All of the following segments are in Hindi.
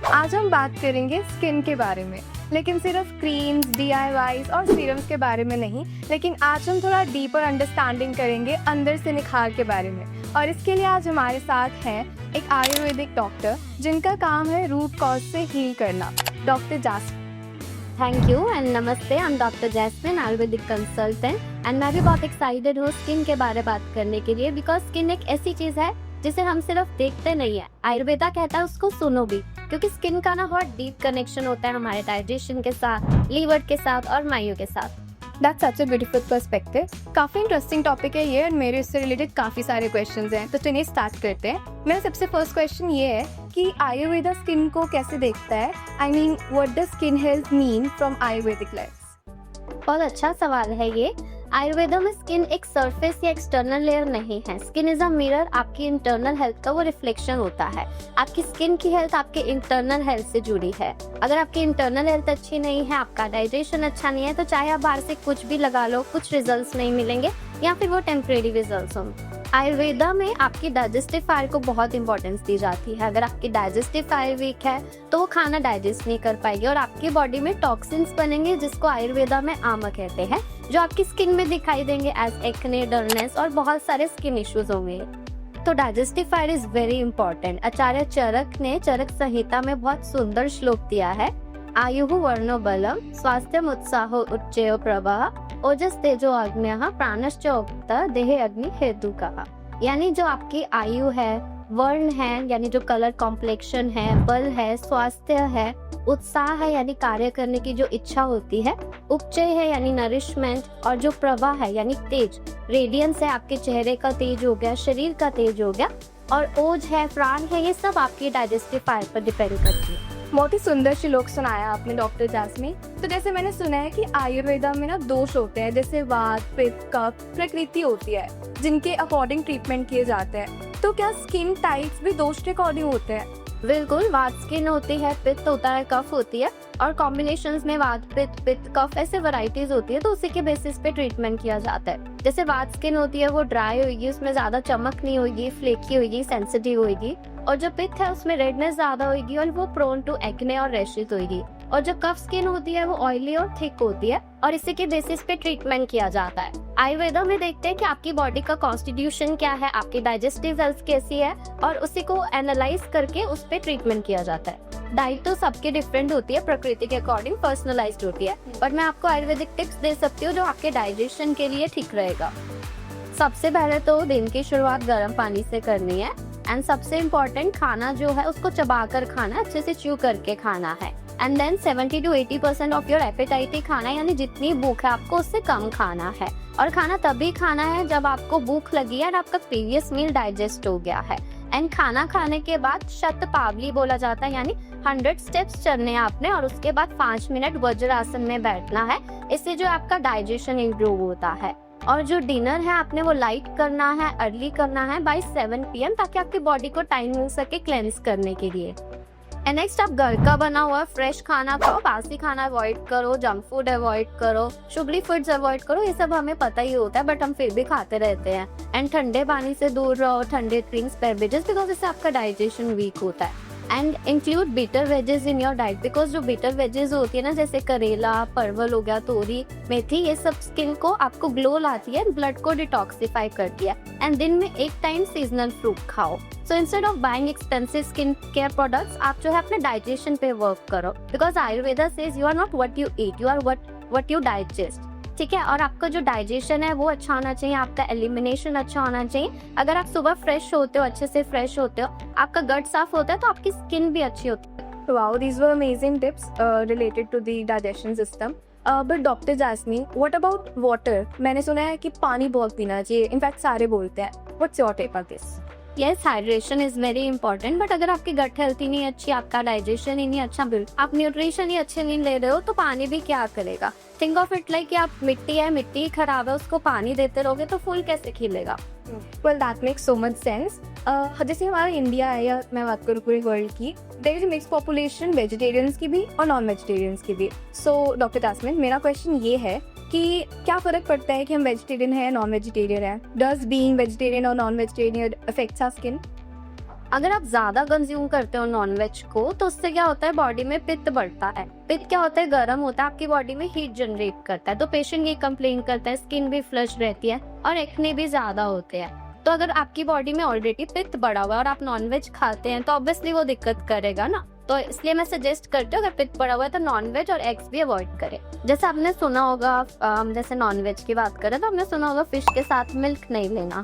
आज हम बात करेंगे स्किन के बारे में, लेकिन सिर्फ क्रीम्स, DIYs और सीरम्स के बारे में नहीं, लेकिन आज हम थोड़ा डीपर अंडरस्टैंडिंग करेंगे अंदर से निखार के बारे में। और इसके लिए आज हमारे साथ हैं एक आयुर्वेदिक डॉक्टर जिनका काम है रूट कॉज से हील करना, doctor Jasmine. Thank you and namaste, I am doctor Jasmine, Ayurvedic consultant. And मैं भी बहुत एक्साइटेड हूँ स्किन के बारे में बात करने के लिए, बिकॉज स्किन एक ऐसी चीज़ है जिसे हम सिर्फ देखते नहीं है, आयुर्वेदा कहता है उसको सुनो भी, क्योंकि स्किन का ना बहुत डीप कनेक्शन होता है हमारे डाइजेशन के साथ, लीवर के साथ और माइयों के साथ। That's such a beautiful perspective. काफ़ी इंटरेस्टिंग टॉपिक है ये और मेरे इससे रिलेटेड काफ़ी सारे क्वेश्चंस हैं, तो चलिए स्टार्ट करते हैं। मेरा सबसे फर्स्ट क्वेश्चन ये है कि आयुर्वेदा स्किन को कैसे देखता है? I mean what does skin health mean from Ayurvedic lens? बहुत अच्छा सवाल है ये। आयुर्वेदा में स्किन एक सरफेस या एक्सटर्नल लेयर नहीं है। स्किन इज अ मिरर, आपकी इंटरनल हेल्थ का वो रिफ्लेक्शन होता है। आपकी स्किन की हेल्थ आपके इंटरनल हेल्थ से जुड़ी है। अगर आपकी इंटरनल हेल्थ अच्छी नहीं है, आपका डाइजेशन अच्छा नहीं है, तो चाहे आप बाहर से कुछ भी लगा लो, कुछ रिजल्ट्स नहीं मिलेंगे या फिर वो टेम्परेरी रिजल्ट्स हों। आयुर्वेदा में आपकी डाइजेस्टिव फायर को बहुत इंपॉर्टेंस दी जाती है। अगर आपकी डाइजेस्टिव फायर वीक है तो वो खाना डाइजेस्ट नहीं कर पाएगी और आपकी बॉडी में टॉक्सिन्स बनेंगे, जिसको आयुर्वेदा में आमा कहते हैं, जो आपकी स्किन में दिखाई देंगे एज एक्ने, डलनेस और बहुत सारे स्किन इश्यूज होंगे। तो digestive fire is very important. Acharya Charak ने चरक संहिता में बहुत सुंदर श्लोक दिया है, आयुः वर्णो बलम स्वास्थ्यम उत्साहो उच्चयो प्रभः ओजस तेजो अग्न्यः प्राणश्च उक्त देहे अग्नि हेतु कहा। यानी जो आपकी आयु है, वर्ण है यानी जो कलर कॉम्प्लेक्शन है, बल है, स्वास्थ्य है, उत्साह है यानी कार्य करने की जो इच्छा होती है, उपचय है यानी नरिशमेंट, और जो प्रभा है यानी तेज, रेडियंस है, आपके चेहरे का तेज हो गया, शरीर का तेज हो गया, और ओज है, प्राण है, ये सब आपकी डाइजेस्टिव फायर पर डिपेंड करती है। बहुत ही सुंदर श्लोक सुनाया आपने डॉक्टर जैस्मिन। तो जैसे मैंने सुना है कि आयुर्वेदा में ना दोष होते हैं, जैसे वात, पित्त, कफ, प्रकृति होती है जिनके अकॉर्डिंग ट्रीटमेंट किए जाते हैं। तो क्या स्किन टाइप्स भी दोष के अकॉर्डिंग होते हैं? बिल्कुल, वात स्किन होती है, पित्त होता है, कफ होती है, और कॉम्बिनेशंस में वात पित्त कफ ऐसे वैरायटीज होती है, तो उसी के बेसिस पे ट्रीटमेंट किया जाता है। जैसे वात स्किन होती है वो ड्राई होगी, उसमें ज्यादा चमक नहीं होगी, फ्लेकी होगी, सेंसिटिव होगी, और जो पित्त है उसमें रेडनेस ज्यादा होगी और वो प्रोन टू एक्ने और रैशेस होगी, और जो कफ स्किन होती है वो ऑयली और थिक होती है, और इसी के बेसिस पे ट्रीटमेंट किया जाता है। आयुर्वेदा में देखते हैं कि आपकी बॉडी का कॉन्स्टिट्यूशन क्या है, आपकी डाइजेस्टिव हेल्थ कैसी है, और उसी को एनालाइज करके उस पे ट्रीटमेंट किया जाता है। डाइट तो सबके डिफरेंट होती है, प्रकृति के अकॉर्डिंग पर्सनलाइज्ड होती है, बट मैं आपको आयुर्वेदिक टिप्स दे सकती हूँ जो आपके डाइजेशन के लिए ठीक रहेगा। सबसे पहले तो दिन की शुरुआत गर्म पानी से करनी है, एंड सबसे इम्पोर्टेंट, खाना जो है उसको चबाकर खाना, अच्छे से च्यू करके खाना है। And then 70 to 80% of your appetite ही खाना है, यानी जितनी भूख है आपको उससे कम खाना है, और खाना तभी खाना है जब आपको भूख लगी है और आपका प्रीवियस मील डाइजेस्ट हो गया है। एंड खाना खाने के बाद शतपावली बोला जाता है, यानी 100 स्टेप्स चलने हैं आपने, और उसके बाद 5 मिनट वज्रासन में बैठना है। इससे जो आपका डाइजेशन इम्प्रूव होता है। और जो डिनर है आपने वो लाइट करना है, अर्ली करना है बाय 7 PM, ताकि आपकी बॉडी को टाइम मिल सके क्लेंस करने के लिए। एंड नेक्स्ट, आप घर का बना हुआ फ्रेश खाना खाओ, बासी खाना अवॉइड करो, जंक फूड अवॉइड करो, शुगरी फूड्स अवॉइड करो। ये सब हमें पता ही होता है, बट हम फिर भी खाते रहते हैं। एंड ठंडे पानी से दूर रहो, ठंडे ड्रिंक्स, बेवरेजेस, बिकॉज इससे आपका डाइजेशन वीक होता है। And include bitter wages in your diet, because जो बिटर वेजेस होती है ना, जैसे करेला, परवल हो गया, तोरी, मेथी, ये सब स्किन को आपको ग्लो लाती है, ब्लड को डिटॉक्सिफाई करती है। एंड दिन में एक टाइम सीजनल फ्रूट खाओ। So instead of buying expensive skin care products, आप जो है अपने डाइजेशन पे वर्क करो, because Ayurveda says you are not what you eat, you are what you digest. ठीक है, और आपका जो डाइजेशन है वो अच्छा होना चाहिए, आपका एलिमिनेशन अच्छा होना चाहिए। अगर आप सुबह फ्रेश होते हो, अच्छे से फ्रेश होते हो, आपका गट साफ होता है, तो आपकी स्किन भी अच्छी होती है। Wow, these were amazing tips related to the digestion system. But doctor Jasmine, what about water? मैंने सुना है कि पानी बहुत पीना चाहिए, इनफैक्ट सारे बोलते हैं। What's your take on this? Yes, hydration is very important, but अगर आपकी गट हेल्थ ही नहीं अच्छी, आपका डाइजेशन ही नहीं अच्छा, आप न्यूट्रिशन ही अच्छे नहीं ले रहे हो, तो पानी भी क्या करेगा? थिंक ऑफ इट लाइक कि आप मिट्टी है, मिट्टी खराब है, उसको पानी देते रहोगे तो फूल कैसे खिलेगा? Well, that makes so much sense. जैसे हमारा इंडिया है, या मैं बात करूँ पूरे वर्ल्ड की, there is mix population, vegetarians की भी और नॉन वेजिटेरियंस की भी। सो डॉक्टर जैस्मिन, मेरा क्वेश्चन ये है कि क्या फ़र्क पड़ता है कि हम वेजिटेरियन हैं, नॉन वेजिटेरियन हैं? डज बीइंग वेजिटेरियन और non vegetarian affects our skin? अगर आप ज्यादा कंज्यूम करते हो नॉनवेज को तो उससे क्या होता है, बॉडी में पित्त बढ़ता है। पित्त क्या होता है, गर्म होता है, आपकी बॉडी में हीट जनरेट करता है। तो पेशेंट ये कंप्लेन करता है, स्किन भी फ्लश रहती है और एक्ने भी ज्यादा होते हैं। तो अगर आपकी बॉडी में ऑलरेडी पित्त बढ़ा हुआ है और आप नॉनवेज खाते हैं तो ऑब्वियसली वो दिक्कत करेगा ना। तो इसलिए मैं सजेस्ट करती हूँ, अगर पित्त बढ़ा हुआ है तो नॉनवेज और एग्स भी अवॉइड करें। जैसे आपने सुना होगा, हम जैसे नॉनवेज की बात करें तो हमने सुना होगा फिश के साथ मिल्क नहीं लेना,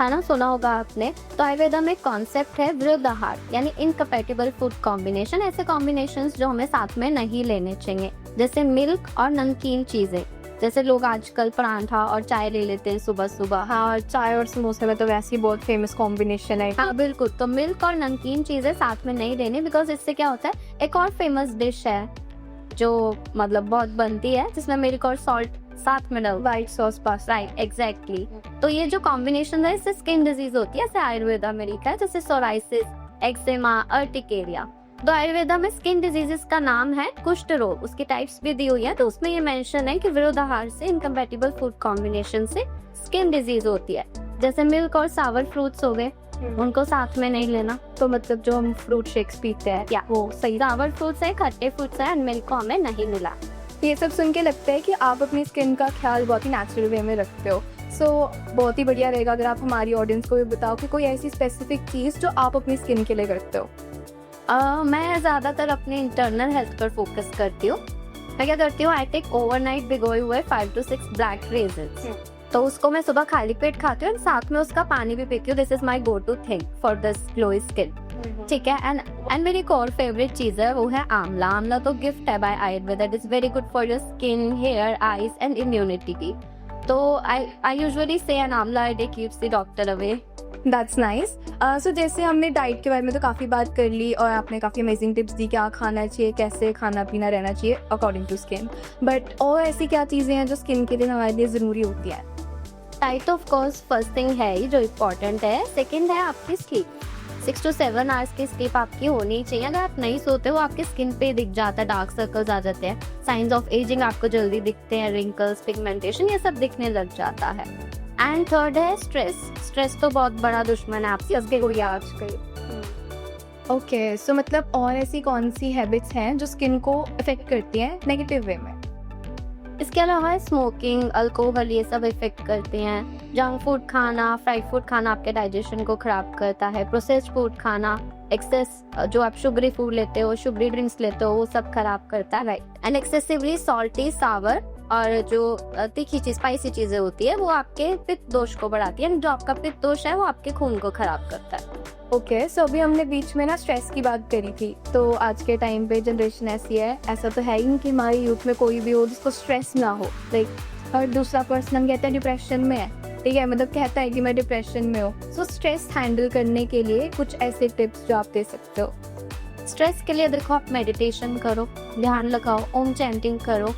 है ना, सुना होगा आपने। तो आयुर्वेदा में एक कॉन्सेप्ट है विरुद्ध आहार, यानी इनकम्पैटिबल फूड कॉम्बिनेशन। ऐसे कॉम्बिनेशंस जो हमें साथ में नहीं लेने चाहिए, जैसे मिल्क और नमकीन चीजें। जैसे लोग आजकल परांठा और चाय ले लेते हैं सुबह सुबह। हाँ, और चाय और समोसे में तो वैसे ही बहुत फेमस कॉम्बिनेशन है। हाँ बिल्कुल, तो मिल्क और नमकीन चीजें साथ में नहीं लेनी, बिकॉज इससे क्या होता है, एक और फेमस डिश है जो मतलब बहुत बनती है जिसमें मिल्क और सॉल्ट साथ में डालो, white sauce pasta. Right, exactly. तो ये जो कॉम्बिनेशन है इससे स्किन डिजीज होती है, जैसे आयुर्वेदा में लिखा है, जैसे सोराइसिस, एक्जिमा, अर्टिकेरिया। तो आयुर्वेदा में स्किन डिजीजेस का नाम है कुष्ठ रोग, उसकी टाइप्स भी दी हुई है। तो उसमें ये मेंशन है कि विरुद्ध आहार से, इनकम्पैटिबल फूड कॉम्बिनेशन से स्किन डिजीज होती है। जैसे मिल्क और सावर फ्रूट्स हो गए, उनको साथ में नहीं लेना। तो मतलब जो हम फ्रूट शेक्स पीते हैं या वो सही। सावर फ्रूट्स है, खट्टे फ्रूट्स है, एंड मिल्क को हमें नहीं मिला। ये सब सुन के लगता है कि आप अपनी स्किन का ख्याल बहुत ही नेचुरल वे में रखते हो। सो बहुत ही बढ़िया रहेगा अगर आप हमारी ऑडियंस को भी बताओ कि कोई ऐसी स्पेसिफिक चीज़ जो आप अपनी स्किन के लिए करते हो। मैं ज़्यादातर अपने इंटरनल हेल्थ पर फोकस करती हूँ। मैं क्या करती हूँ, आई टेक ओवरनाइट भिगोए हुए 5 to 6 ब्लैक रेजिन्स। तो उसको मैं सुबह खाली पेट खाती हूँ, साथ में उसका पानी भी पीती हूँ। This is my go to thing for this glowy skin, ठीक है। एंड मेरी एक और फेवरेट चीज है, वो है आंवला। आंवला तो गिफ्ट है bye Ayurveda, it is very good for your skin, hair, eyes and immunity भी। तो आई यूजुअली से एन आंवला day keeps the doctor away. That's nice. सो जैसे हमने डाइट के बारे में तो काफ़ी बात कर ली और आपने काफ़ी अमेजिंग टिप्स दी, क्या खाना चाहिए, कैसे खाना पीना रहना चाहिए अकॉर्डिंग टू स्किन। बट और ऐसी क्या चीज़ें हैं जो स्किन के लिए हमारे लिए ज़रूरी होती है? Diet of course first thing है ही जो इम्पोर्टेंट है। सेकंड है आपकी स्लीप। 6 to 7 आवर्स की स्लीप आपकी होनी चाहिए। अगर आप नहीं सोते हो, आपकी स्किन पे दिख जाता है, डार्क सर्कल्स आ जाते हैं, साइंस ऑफ एजिंग आपको जल्दी दिखते हैं, रिंकल्स, पिगमेंटेशन, ये सब दिखने लग जाता है। एंड थर्ड है स्ट्रेस। स्ट्रेस तो बहुत बड़ा दुश्मन है आपकी आजकल। ओके, सो मतलब और ऐसी कौन सी हैबिट्स हैं जो स्किन को अफेक्ट करती हैं नेगेटिव वे में? इसके अलावा स्मोकिंग, अल्कोहल, ये सब इफेक्ट करते हैं। जंक फूड खाना, फ्राइड फूड खाना आपके डाइजेशन को खराब करता है। प्रोसेस्ड फूड खाना, एक्सेस जो आप शुगरी फूड लेते हो, शुगरी ड्रिंक्स लेते हो, वो सब खराब करता है, राइट। एंड एक्सेसिवली सॉल्टी, सावर और जो तीखी चीज, स्पाइसी चीजें होती है, वो आपके पित्त दोष को बढ़ाती है। जो आपका पित्त दोष है वो आपके खून को खराब करता है। ओके, सो अभी हमने बीच में ना स्ट्रेस की बात करी थी। तो आज के टाइम पे जनरेशन ऐसी है, ऐसा तो है ही कि हमारे यूथ में कोई भी हो जिसको स्ट्रेस ना हो। लाइक हर दूसरा पर्सन हम कहते हैं डिप्रेशन में है, ठीक है, मतलब कहता है कि मैं डिप्रेशन में हूँ। सो स्ट्रेस हैंडल करने के लिए कुछ ऐसे टिप्स जो आप दे सकते हो? स्ट्रेस के लिए देखो, आप मेडिटेशन करो, ध्यान लगाओ, ओम चैंटिंग करो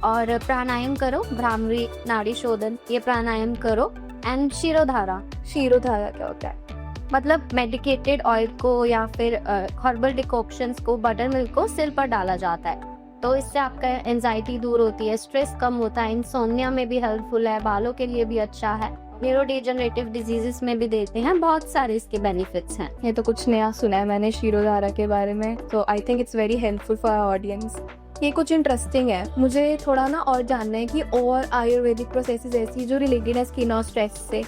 और प्राणायाम करो, भ्रामरी नाड़ी शोधन, ये प्राणायाम करो। एंड शिरोधारा। शिरोधारा क्या होता है? मतलब मेडिकेटेड ऑयल को या फिर हर्बल डिकॉक्शंस को, बटर मिल्क को सिर पर डाला जाता है। तो इससे आपका एंजाइटी दूर होती है, स्ट्रेस कम होता है, इंसोम्निया में भी हेल्पफुल है, बालों के लिए भी अच्छा है, न्यूरोडिजेनरेटिव डिजीजेस में भी देते हैं, बहुत सारे इसके बेनिफिट्स हैं। ये तो कुछ नया सुना है मैंने शिरोधारा के बारे में, तो I think it's very helpful for our audience. ये कुछ इंटरेस्टिंग है, मुझे थोड़ा ना और जानना है कि और आयुर्वेदिक प्रोसेसेस ऐसी जो रिलेटेड है स्किन और स्ट्रेस से।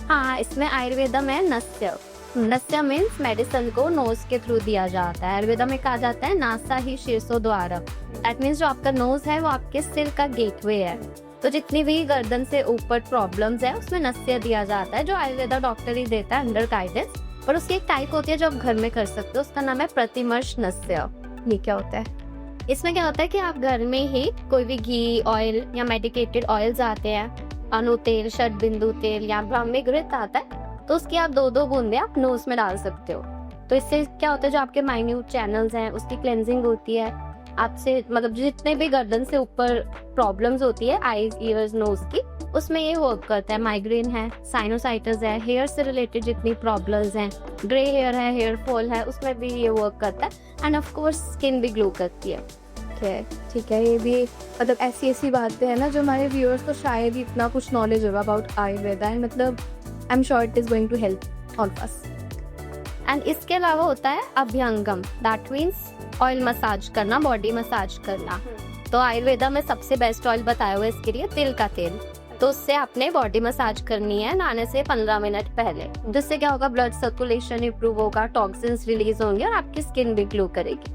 हाँ, इसमें आयुर्वेदा में नस्य। नस्य मीन्स मेडिसिन को नोज के थ्रू दिया जाता है। आयुर्वेदा में कहा जाता है नासा ही शीर्षो द्वारम। दैट मीन्स जो आपका नोज है वो आपके सिर का गेटवे है। तो जितनी भी गर्दन से ऊपर प्रॉब्लम्स है उसमें नस्य दिया जाता है, जो आयुर्वेदा डॉक्टर ही देता है अंडर गाइडेंस। पर उसकी एक टाइप होती है जो आप घर में कर सकते हो, उसका नाम है प्रतिमर्श नस्य। ये क्या होता है? इसमें क्या होता है कि आप घर में ही कोई भी घी, ऑयल या मेडिकेटेड ऑयल्स आते हैं, अनु तेल, षटबिंदु तेल या ब्राह्मी घृत आता है, तो उसकी आप 2-2 बूंदे आप नोज में डाल सकते हो। तो इससे क्या होता है, जो आपके माइन्यूट चैनल्स हैं उसकी क्लेंजिंग होती है। आपसे मतलब जितने भी गर्दन से ऊपर प्रॉब्लम्स होती है, आईज, ईयर्स, नोज की, उसमें ये वर्क करता है। माइग्रेन है, साइनोसाइटिस है, हेयर से रिलेटेड जितनी प्रॉब्लम्स हैं, ग्रे हेयर है, हेयर फॉल है, उसमें भी ये वर्क करता है। एंड ऑफ कोर्स स्किन भी ग्लो करती है। ठीक है, ये भी मतलब ऐसी बातें हैं ना जो हमारे व्यूअर्स को शायद ही इतना कुछ नॉलेज होगा अबाउट आयुर्वेदा, एंड मतलब I am sure it is going to help all of us. And इसके अलावा होता है अभ्यंगम, दैट मीन्स ऑयल मसाज करना, बॉडी मसाज करना। तो आयुर्वेदा में सबसे बेस्ट ऑयल बताया हुआ है इसके लिए तिल का तेल। तो उससे आपने बॉडी मसाज करनी है नहाने से 15 मिनट पहले, जिससे क्या होगा, ब्लड सर्कुलेशन इंप्रूव होगा, टॉक्सिन्स रिलीज होंगे और आपकी स्किन भी ग्लो करेगी।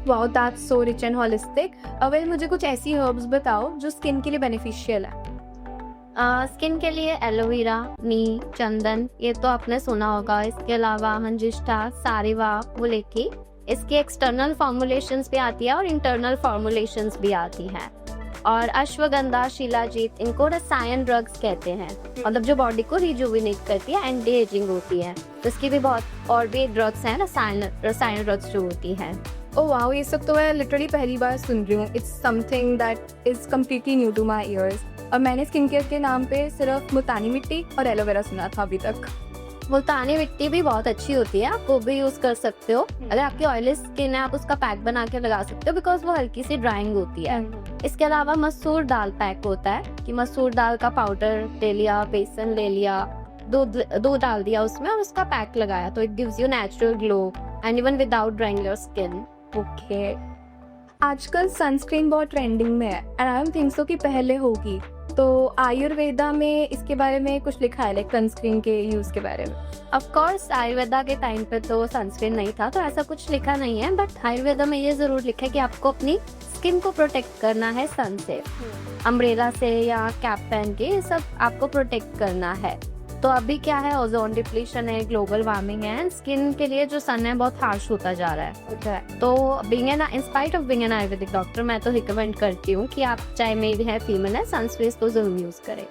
Wow, that's so rich and holistic. Well, मुझे कुछ ऐसी हर्ब्स बताओ जो स्किन के लिए बेनिफिशियल है। स्किन के लिए एलोवेरा, नी, चंदन, ये तो आपने सुना होगा। इसके अलावा मंजिष्ठा, सारिवा, मुलेठी, इसकी एक्सटर्नल फॉर्मुलेशंस भी आती है और इंटरनल फॉर्मुलेशंस भी आती हैं। और अश्वगंधा, शिलाजीत, इनको रसायन ड्रग्स कहते हैं, मतलब जो बॉडी को रिजुविनेट करती है, एंटी एजिंग होती है। तो इसकी भी बहुत और भी ड्रग्स हैं, रसायन ड्रग्स जो होती हैं। ओह वाओ, ये सब तो मैं लिटरली पहली बार सुन रही हूँ। It's something that is completely new to my ears. और मैंने स्किन केयर के नाम पे सिर्फ मुल्तानी मिट्टी और एलोवेरा सुना था अभी तक। मुल्तानी मिट्टी भी बहुत अच्छी होती है, आप वो भी यूज कर सकते हो। अगर आपकी ऑयली स्किन है, आप उसका पैक बना के लगा सकते हो, बिकॉज वो हल्की सी ड्राइंग होती है। इसके अलावा मसूर दाल पैक होता है कि मसूर दाल का पाउडर ले लिया, बेसन ले लिया, दूध डाल दिया उसमें और उसका पैक लगाया, तो it gives you natural glow and even without drawing your skin. Okay, आजकल सनस्क्रीन बहुत ट्रेंडिंग में है and I don't think so कि पहले होगी। तो आयुर्वेदा में इसके बारे में कुछ लिखा है, लाइक सनस्क्रीन के यूज के बारे में? ऑफ कोर्स आयुर्वेदा के टाइम पे तो सनस्क्रीन नहीं था, तो ऐसा कुछ लिखा नहीं है, बट आयुर्वेदा में ये जरूर लिखा है कि आपको अपनी स्किन को प्रोटेक्ट करना है सन से, अम्ब्रेला से या कैप पहन के, ये सब आपको प्रोटेक्ट करना है। तो अभी क्या है, ओजोन डिप्लीशन है, ग्लोबल वार्मिंग है, स्किन के लिए जो सन है बहुत हार्श होता जा रहा है। तो in spite of being an Ayurvedic doctor, मैं तो रिकमेंड करती हूँ कि आप चाहे मेल है फीमेल है, सनस्क्रीन तो जरूर यूज करें।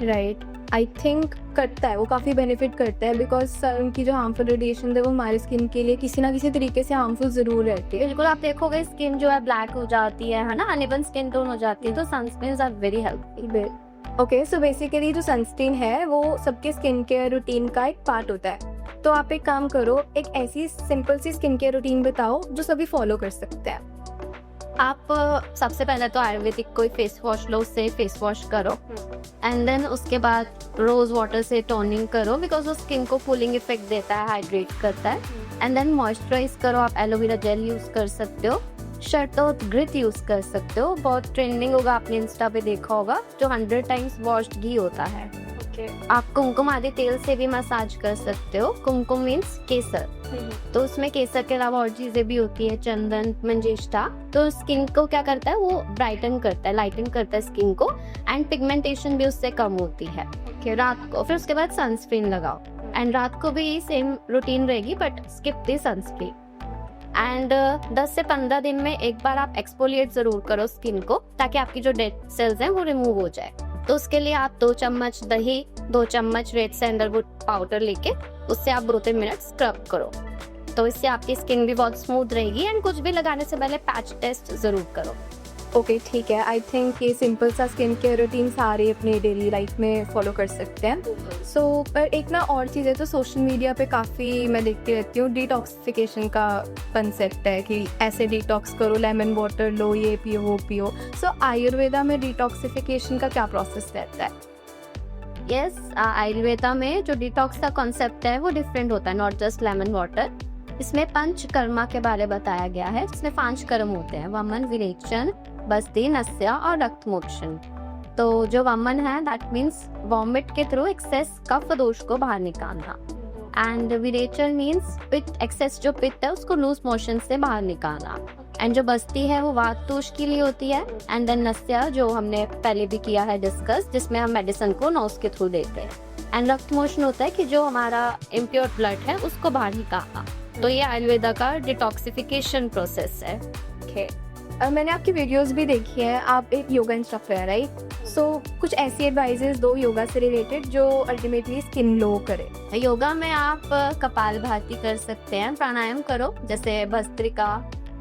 राइट, आई थिंक करता है, वो काफ़ी बेनिफिट करता है, बिकॉज सन की जो हार्मफुल रेडिएशन है वो हमारी स्किन के लिए किसी ना किसी तरीके से हार्मफुल जरूर रहती है। बिल्कुल, आप देखोगे स्किन जो है ब्लैक हो जाती है ना, अनइवन स्किन टोन हो जाती है, तो sunscreen are very helpful. Okay, so basically जो सनस्क्रीन है वो सबके स्किन केयर रूटीन का एक पार्ट होता है। तो आप एक काम करो, एक ऐसी सिंपल सी स्किन केयर रूटीन बताओ जो सभी फॉलो कर सकते हैं। आप सबसे पहले तो आयुर्वेदिक कोई फेस वॉश लो, उससे फेस वॉश करो एंड देन उसके बाद रोज वाटर से टोनिंग करो, बिकॉज वो स्किन को कूलिंग इफेक्ट देता है, हाइड्रेट करता है। एंड देन मॉइस्चराइज करो, आप एलोवेरा जेल यूज कर सकते हो, शरतोत ग्रिट यूज कर सकते हो, बहुत ट्रेंडिंग होगा, आपने इंस्टा पे देखा होगा, जो 100 टाइम्स वॉश्ड घी होता है। आप कुमकुम आदि तेल से भी मसाज कर सकते हो। कुमकुम मीन्स केसर, तो उसमें केसर के अलावा और चीजें भी होती है, चंदन, मंजिष्ठा। तो स्किन को क्या करता है, वो ब्राइटन करता है, लाइटन करता है स्किन को, एंड पिगमेंटेशन भी उससे कम होती है। रात को फिर उसके बाद सनस्क्रीन लगाओ, एंड रात को भी सेम रूटीन रहेगी, but skip the sunscreen. And 10 से 15 दिन में एक बार आप एक्सफोलिएट जरूर करो स्किन को, ताकि आपकी जो डेड सेल्स हैं वो रिमूव हो जाए। तो उसके लिए आप 2 चम्मच दही, 2 चम्मच रेड सैंडलवुड पाउडर लेके उससे आप 2-3 मिनट स्क्रब करो, तो इससे आपकी स्किन भी बहुत स्मूथ रहेगी। एंड कुछ भी लगाने से पहले पैच टेस्ट जरूर करो। ओके, ठीक है, आई थिंक ये सिंपल सा स्किन केयर रूटीन सारे अपने डेली लाइफ में फॉलो कर सकते हैं। सो पर एक ना और चीज़ है, तो सोशल मीडिया पे काफ़ी मैं देखती रहती हूँ, डिटॉक्सिफिकेशन का कंसेप्ट है कि ऐसे डिटॉक्स करो, लेमन वाटर लो, ये पियो वो पियो। सो आयुर्वेदा में डिटॉक्सिफिकेशन का क्या प्रोसेस रहता है? यस, आयुर्वेदा में जो डिटॉक्स का कॉन्सेप्ट है वो डिफरेंट होता है, नॉट जस्ट लेमन वाटर। इसमें पंचकर्मा के बारे में बताया गया है, जिसमें 5 कर्म होते हैं, वमन, विरेचन, बस्ती, नस्या और रक्त मोक्षण। तो जो वमन है, दैट मीन्स वॉमिट के थ्रू एक्सेस कफ दोष को बाहर निकालना। एंड विरेचन मीन्स पित्त, एक्सेस जो पित्त है उसको लूज मोशन से बाहर निकालना। एंड जो बस्ती है वो वात दोष के लिए होती है। एंड देन नस्या, जो हमने पहले भी किया है डिस्कस, जिसमें हम मेडिसिन को नोज के थ्रू देते हैं। एंड रक्त मोशन होता है कि जो हमारा इम्प्योर ब्लड है उसको बाहर निकालना। तो ये आयुर्वेदा का डिटॉक्सिफिकेशन प्रोसेस है। ओके, मैंने आपकी वीडियोस भी देखी है, आप एक योगा इंस्ट्रक्टर है, राइट? सो कुछ ऐसी एडवाइजेस दो योगा से रिलेटेड जो अल्टीमेटली स्किन ग्लो करे। योगा में आप कपालभाति कर सकते हैं, प्राणायाम करो जैसे भस्त्रिका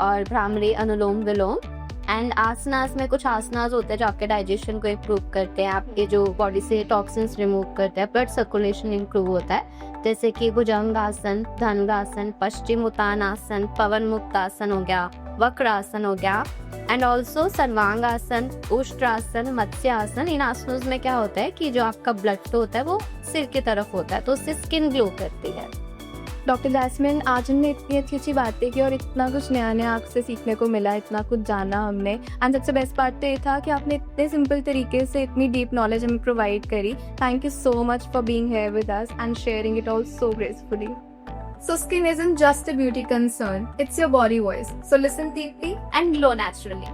और भ्रामरी, अनुलोम विलोम। एंड आसनास में कुछ आसनास होते हैं जो आपके डाइजेशन को इम्प्रूव करते हैं, आपके जो बॉडी से टॉक्सिन्स रिमूव करते हैं, ब्लड सर्कुलेशन इम्प्रूव होता है, जैसे कि भुजंगासन, धनुरासन, पश्चिम उत्तानासन, पवन मुक्तासन हो गया, वक्रासन हो गया। And also sarvangasana, Ushtrasana, matsyasana. इन आसनों में क्या होता है कि जो आपका ब्लड फ्लो होता है वो सिर की तरफ होता है, तो उससे स्किन ग्लो करती है। डॉक्टर जैस्मिन, आज हमने इतनी अच्छी अच्छी बातें की और इतना कुछ नया नया आपसे सीखने को मिला, इतना कुछ जाना हमने। एंड सबसे बेस्ट पार्ट तो ये था कि आपने इतने सिंपल तरीके से इतनी डीप नॉलेज हमें प्रोवाइड करी। Thank you so much for being here with us and sharing it all so gracefully. So skin isn't just a beauty concern, it's your body voice. So listen deeply And glow naturally.